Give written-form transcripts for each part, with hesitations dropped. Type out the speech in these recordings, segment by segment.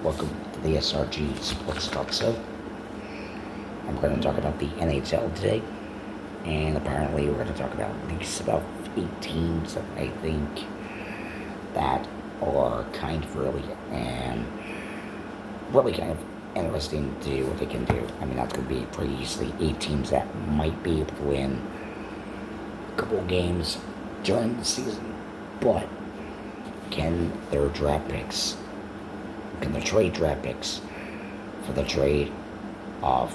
Welcome to the SRG Sports Talk Show. I'm going to talk about the NHL today, and apparently we're going to talk about at least about 8 teams that I think that are kind of really kind of interesting to do what they can do. I mean, that's going to be pretty easily 8 teams that might be able to win a couple of games during the season, but can their trade draft picks for the trade of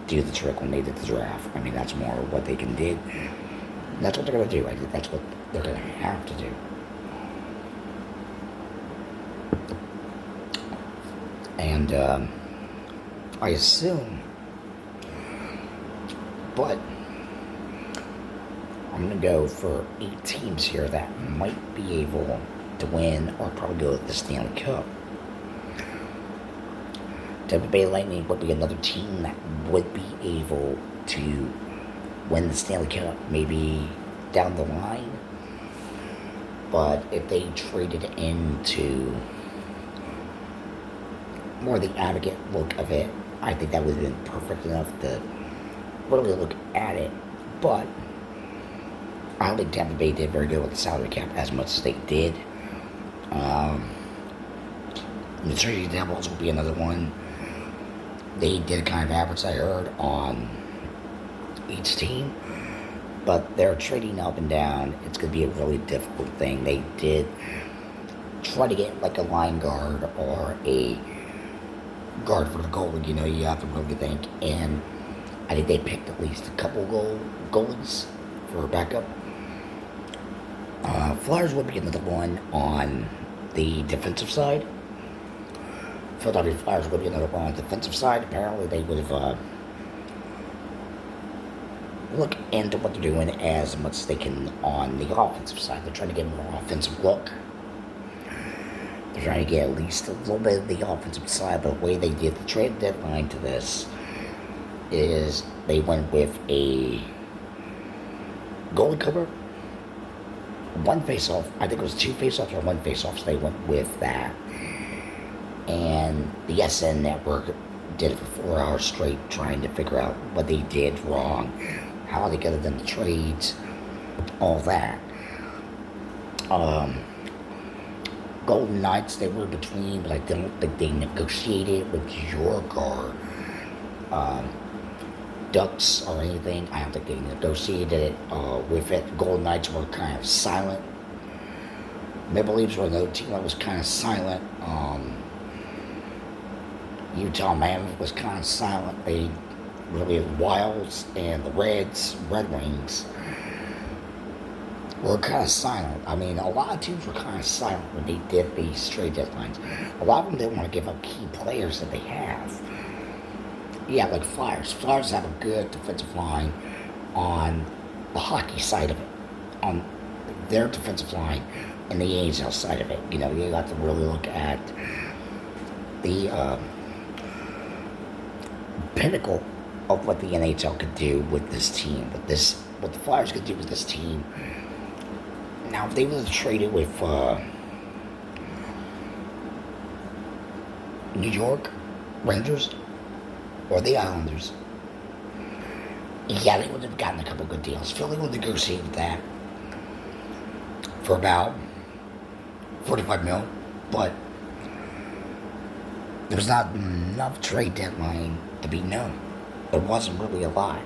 do the trick when they did the draft? I mean, that's more what they can do. That's what they're going to do. I think that's what they're going to have to do. And I assume, but I'm going to go for 8 teams here that might be able to win or probably go to the Stanley Cup. Tampa Bay Lightning would be another team that would be able to win the Stanley Cup, maybe down the line. But if they traded into more the advocate look of it, I think that would have been perfect enough to really look at it. But I don't think Tampa Bay did very good with the salary cap as much as they did. The Jersey Devils will be another one. They did kind of average, I heard, on each team, but they're trading up and down. It's going to be a really difficult thing. They did try to get like a line guard or a guard for the goalie. You know, you have to really think, and I think they picked at least a couple goalies for backup. Flyers would be another one on the defensive side. Philadelphia Flyers would be another one on the defensive side. Apparently, they would have looked into what they're doing as much as they can on the offensive side. They're trying to get more offensive look. They're trying to get at least a little bit of the offensive side. But the way they did the trade deadline to this is they went with a goalie cover, one face-off. I think it was 2 face-offs or 1 face-off, so they went with that. And the SN Network did it for 4 hours straight trying to figure out what they did wrong, how they could have done the trades, all that. Golden Knights, they were between, but I don't think they negotiated with York or Ducks or anything. I don't think they negotiated it with it. Golden Knights were kind of silent. Maple Leafs were another team that was kind of silent. Utah Mammoth was kind of silent. They really, Wilds and the Red Wings were kind of silent. I mean, a lot of teams were kind of silent when they did these trade deadlines. A lot of them didn't want to give up key players that they have. Yeah, like Flyers. Flyers have a good defensive line on the hockey side of it, on their defensive line and the AHL side of it. You know, you got to really look at the pinnacle of what the NHL could do with this team, what the Flyers could do with this team. Now, if they would have traded with New York Rangers or the Islanders, yeah, they would have gotten a couple good deals. Philly would negotiate with that for about $45 million, but there was not enough trade deadline to be known. There wasn't really a lot.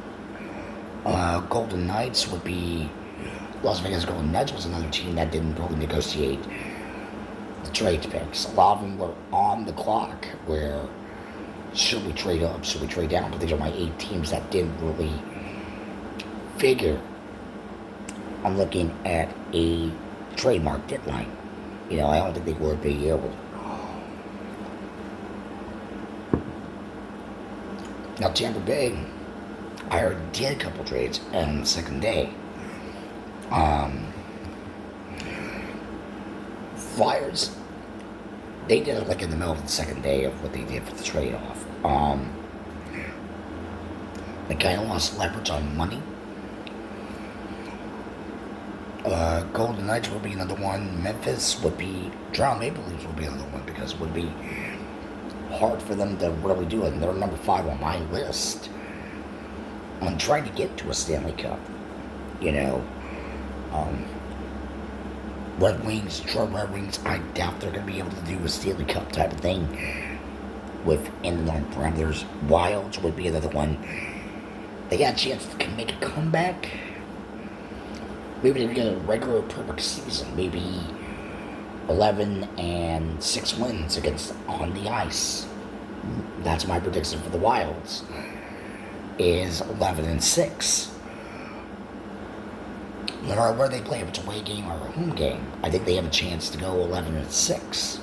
Golden Knights would be... Las Vegas Golden Knights was another team that didn't really negotiate the trade picks. A lot of them were on the clock where should we trade up, should we trade down? But these are my 8 teams that didn't really figure on looking at a trademark deadline. You know, I don't think they would be able. Now, Tampa Bay, I already did a couple trades on the second day. Flyers, they did it like in the middle of the second day of what they did for the trade-off. They kind of lost leverage on money. Golden Knights would be another one. Memphis would be, Toronto Maple Leafs would be another one because it would be hard for them to really do it. And they're number 5 on my list on trying to get to a Stanley Cup. You know, Red Wings, Detroit Red Wings, I doubt they're going to be able to do a Stanley Cup type of thing within the parameters. Wilds would be another one. They got a chance to make a comeback. Maybe they get a regular perfect season. Maybe 11-6 wins against on the ice. That's my prediction for the Wilds. Is 11-6. No matter where they play, if it's a away game or a home game, I think they have a chance to go 11-6.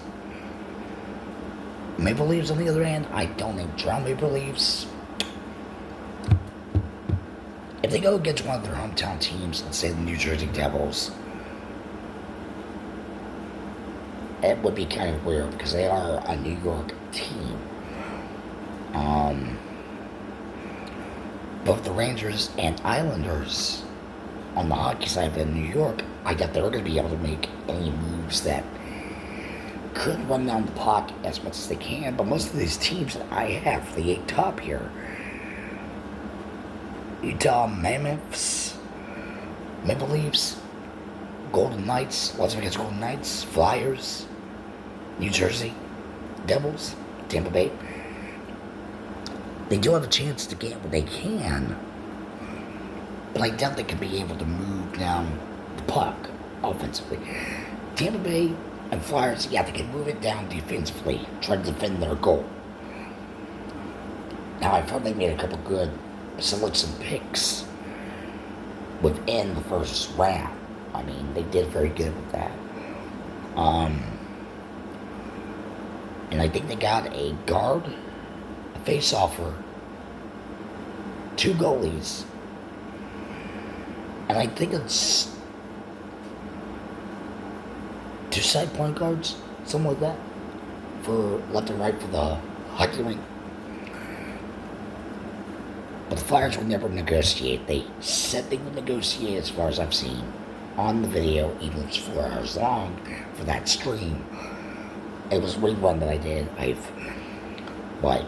Maple Leafs, on the other hand, I don't think Toronto Maple Leafs. If they go against one of their hometown teams, let's say the New Jersey Devils, it would be kind of weird because they are a New York team. Both the Rangers and Islanders on the hockey side of New York, I doubt they're going to be able to make any moves that could run down the puck as much as they can. But most of these teams that I have, the 8 top here, Utah, Mammoths, Maple Leafs, Golden Knights, Las Vegas Golden Knights, Flyers, New Jersey, Devils, Tampa Bay. They do have a chance to get what they can, but I doubt they can be able to move down the puck offensively. Tampa Bay and Flyers, yeah, they can move it down defensively, try to defend their goal. Now, I thought they made a couple good selection picks within the first round. I mean, they did very good with that. And I think they got a guard, a face-offer, 2 goalies, and I think it's 2 side point guards, something like that, for left and right for the hockey rink. But the Flyers would never negotiate. They said they would negotiate, as far as I've seen on the video, even if it's 4 hours long for that stream. It was a rerun that I did. But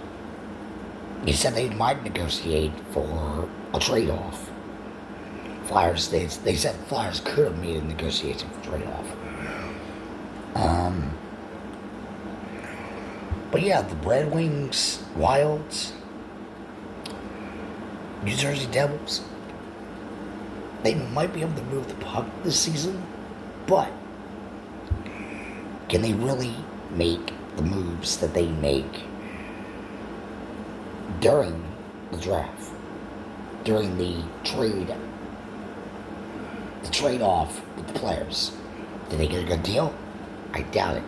he said they might negotiate for a trade-off. Flyers, they said Flyers could have made a negotiation for trade-off. But yeah, the Red Wings, Wilds, New Jersey Devils, they might be able to move the puck this season, but can they really make the moves that they make during the draft, during the trade-off with the players? Did they get a good deal? I doubt it.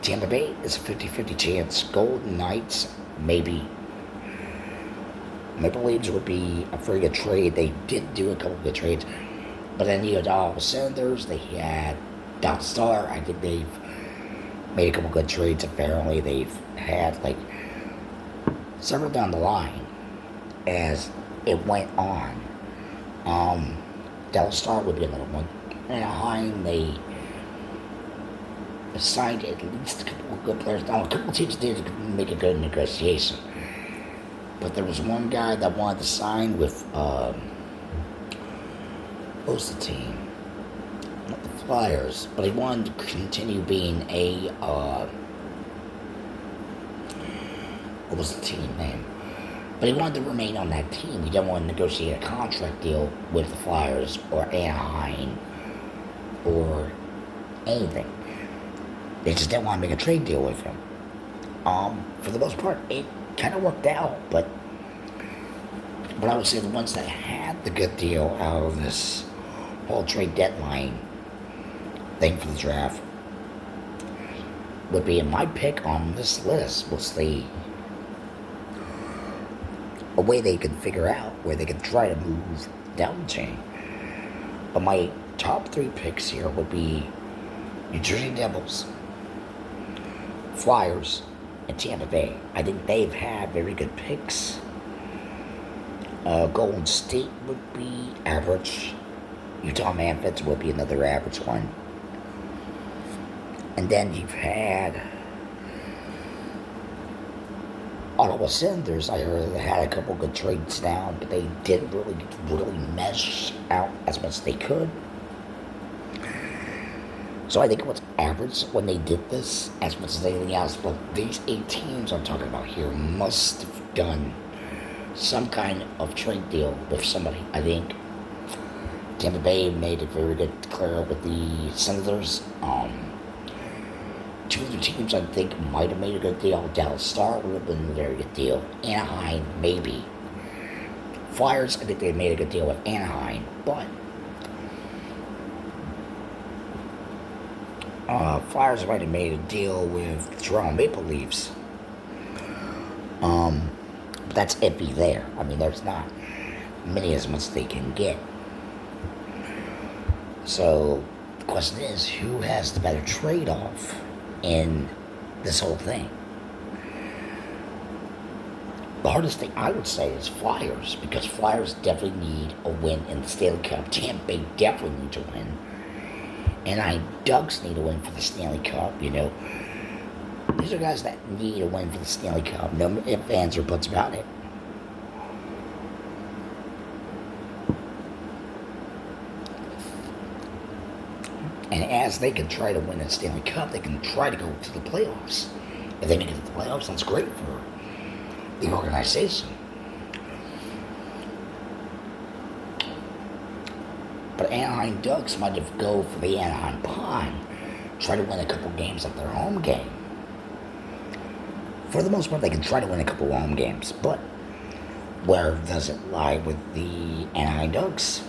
Tampa Bay is a 50-50 chance. Golden Knights, maybe. Maple Leafs would be a very good trade. They did do a couple of good trades. But then you had all the Senators. They had Don Star. I think they've made a couple good trades. Apparently, they've had like several down the line as it went on. Dallas Star would be another one. Anaheim, they signed at least a couple of good players. Now, a couple of teams did make a good negotiation. But there was one guy that wanted to sign with, what was the team? Not the Flyers, but he wanted to continue being a, what was the team name? But he wanted to remain on that team. He didn't want to negotiate a contract deal with the Flyers or Anaheim or anything. They just didn't want to make a trade deal with him. For the most part, it kind of worked out, but I would say the ones that had the good deal out of this whole trade deadline thing for the draft would be, in my pick on this list was a way they could figure out where they could try to move down the chain. But my top 3 picks here would be New Jersey Devils, Flyers, and Tampa Bay. I think they've had very good picks. Golden State would be average. Utah Mammoths would be another average one. And then you've had Ottawa Senators, I heard they had a couple good trades down, but they didn't really mesh out as much as they could. So I think it was average when they did this as much as anything else. But these 8 teams I'm talking about here must have done some kind of trade deal with somebody. I think Tampa Bay made it very good clear with the Senators. 2 other teams I think might have made a good deal. Dallas Star would have been a very good deal. Anaheim, maybe. Flyers, I think they made a good deal with Anaheim, but Flyers might have made a deal with the Toronto Maple Leafs. But that's iffy there. I mean, there's not many as much as they can get. So the question is, who has the better trade-off in this whole thing? The hardest thing I would say is Flyers, because Flyers definitely need a win in the Stanley Cup. Tampa Bay definitely needs a win. And Ducks need a win for the Stanley Cup, you know. These are guys that need a win for the Stanley Cup. No ifs, ands, or buts about it. And as they can try to win the Stanley Cup, they can try to go to the playoffs. If they make it to the playoffs, that's great for the organization. But Anaheim Ducks might have go for the Anaheim Pond, try to win a couple games at their home game. For the most part, they can try to win a couple home games, but where does it lie with the Anaheim Ducks?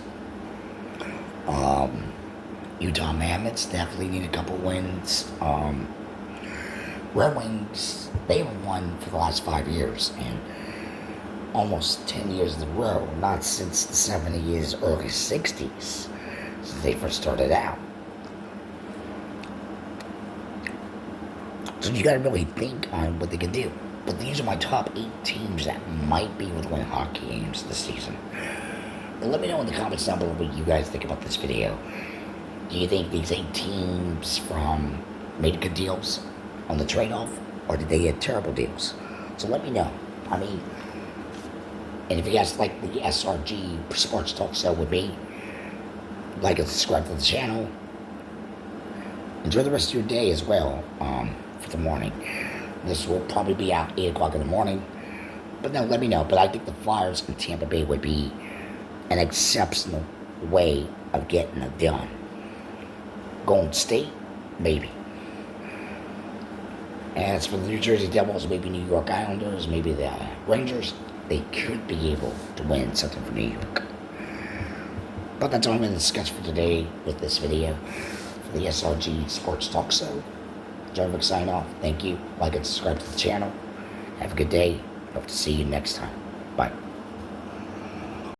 Utah Mammoths definitely need a couple wins. Red Wings, they haven't won for the last 5 years, and almost 10 years in a row, not since the 70s, early 60s, since they first started out. So you gotta really think on what they can do. But these are my top 8 teams that might be able to win hockey games this season. But let me know in the comments down below what you guys think about this video. Do you think these 8 teams made good deals on the trade-off, or did they get terrible deals? So let me know. I mean, and if you guys like the SRG Sports Talk Show with me, like and subscribe to the channel. Enjoy the rest of your day as well, for the morning. This will probably be out 8 o'clock in the morning. But no, let me know. But I think the Flyers and Tampa Bay would be an exceptional way of getting it done. Golden State, maybe. As for the New Jersey Devils, maybe New York Islanders, maybe the Rangers, they could be able to win something for New York. But that's all I'm going to discuss for today with this video for the SRG Sports Talk Show. Jonah sign off. Thank you. Like and subscribe to the channel. Have a good day. Hope to see you next time. Bye.